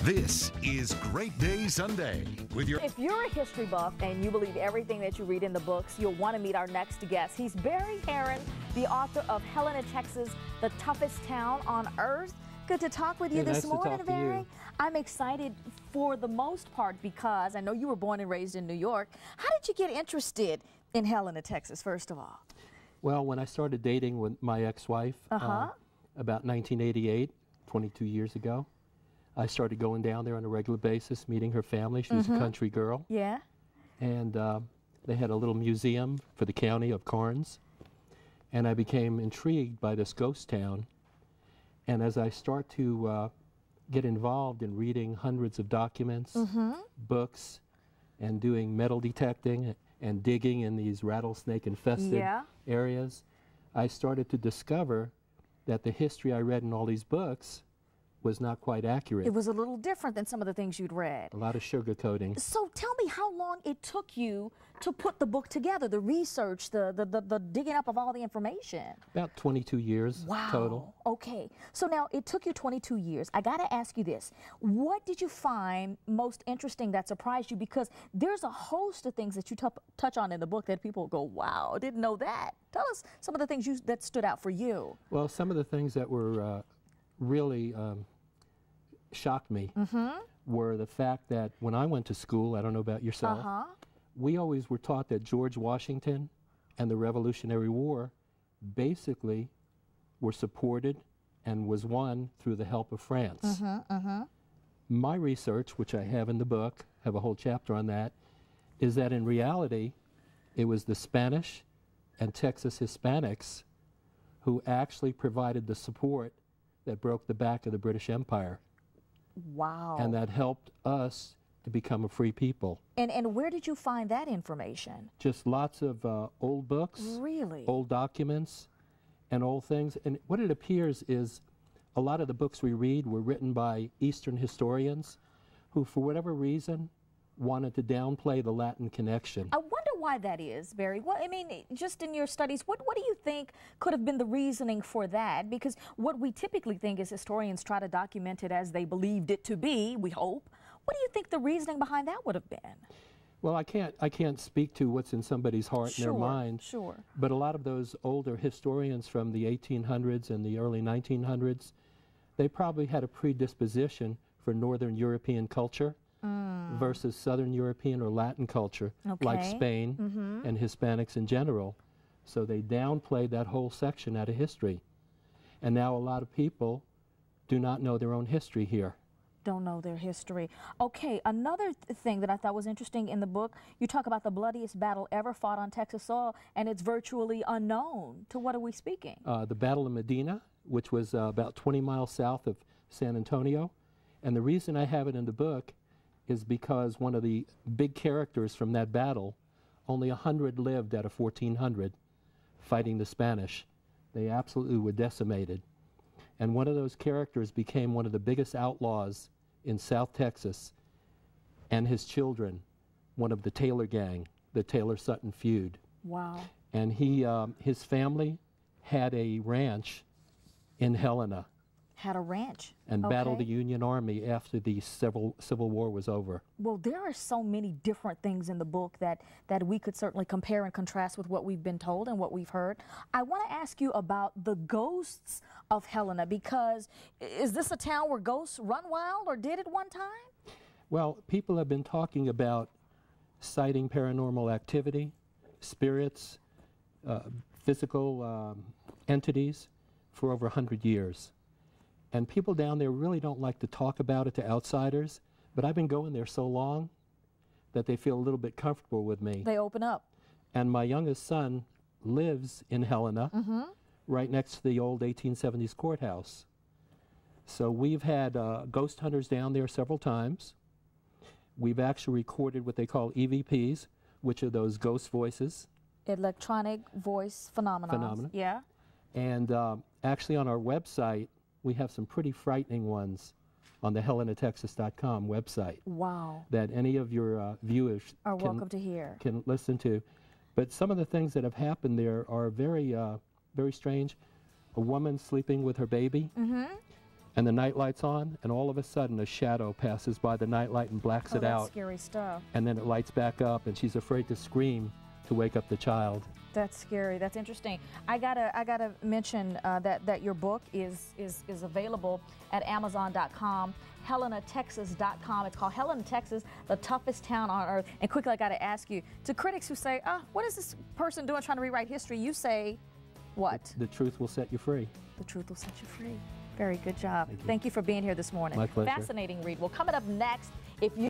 This is Great Day Sunday with your... If you're a history buff and you believe everything that you read in the books, you'll want to meet our next guest. He's Harrin, the author of Helena, Texas, the toughest town on earth. Good to talk with you this morning, Barry. I'm excited for the most part because I know you were born and raised in New York. How did you get interested in Helena, Texas, first of all? Well, when I started dating with my ex-wife about 1988, 22 years ago, I started going down there on a regular basis, meeting her family. She was a country girl. Yeah. And they had a little museum for the county of Karnes. And I became intrigued by this ghost town. And as I start to get involved in reading hundreds of documents, books, and doing metal detecting and digging in these rattlesnake-infested areas, I started to discover that the history I read in all these books was not quite accurate. It was a little different than some of the things you'd read. A lot of sugarcoating. So tell me how long it took you to put the book together, the research, the digging up of all the information. About 22 years total. Okay. So now it took you 22 years. I got to ask you this. What did you find most interesting that surprised you? Because there's a host of things that you touch on in the book that people go, wow, didn't know that. Tell us some of the things that stood out for you. Well, some of the things that were really shocked me were the fact that when I went to school, I don't know about yourself, we always were taught that George Washington and the Revolutionary War basically were supported and was won through the help of France. My research, which I have in the book, have a whole chapter on that, is that in reality it was the Spanish and Texas Hispanics who actually provided the support that broke the back of the British Empire. Wow. And that helped us to become a free people. And where did you find that information? Just lots of old books. Really? Old documents and old things. And what it appears is a lot of the books we read were written by Eastern historians who, for whatever reason, wanted to downplay the Latin connection. I wonder why that is, Barry. What, I mean, just in your studies, what do you think could have been the reasoning for that? Because what we typically think is historians try to document it as they believed it to be, we hope. What do you think the reasoning behind that would have been? Well, I can't speak to what's in somebody's heart and their mind. Sure. But a lot of those older historians from the 1800s and the early 1900s, they probably had a predisposition for Northern European culture versus Southern European or Latin culture, like Spain and Hispanics in general. So they downplayed that whole section out of history. And now a lot of people do not know their own history here. Don't know their history. Okay, another thing that I thought was interesting in the book, you talk about the bloodiest battle ever fought on Texas soil, and it's virtually unknown. To what are we speaking? The Battle of Medina, which was about 20 miles south of San Antonio. And the reason I have it in the book is because one of the big characters from that battle, only 100 lived out of 1,400 fighting the Spanish. They absolutely were decimated. And one of those characters became one of the biggest outlaws in South Texas, and his children, one of the Taylor gang, the Taylor-Sutton Feud. Wow. And his family had a ranch in Helena. Had a ranch. And battled the Union Army after the Civil War was over. Well, there are so many different things in the book that we could certainly compare and contrast with what we've been told and what we've heard. I want to ask you about the ghosts of Helena, because is this a town where ghosts run wild, or did at one time? Well, people have been talking about citing paranormal activity, spirits, physical entities for over 100 years. And people down there really don't like to talk about it to outsiders, but I've been going there so long that they feel a little bit comfortable with me. They open up. And my youngest son lives in Helena, right next to the old 1870s courthouse. So we've had ghost hunters down there several times. We've actually recorded what they call EVPs, which are those ghost voices. Electronic voice phenomena. Yeah. And actually on our website, we have some pretty frightening ones on the HelenaTexas.com website. Wow. That any of your viewers are welcome to hear. Can listen to. But some of the things that have happened there are very, very strange. A woman sleeping with her baby. and the night light's on, and all of a sudden a shadow passes by the night light and blacks it out. That's scary stuff. And then it lights back up, and she's afraid to scream to wake up the child. That's scary. That's interesting. I gotta mention that your book is available at Amazon.com, HelenaTexas.com. It's called Helena, Texas, the toughest town on earth. And quickly, I gotta ask you, to critics who say, what is this person doing trying to rewrite history? You say, what? The truth will set you free. The truth will set you free. Very good job. Thank you for being here this morning. My pleasure. Fascinating read. Well, coming up next, if you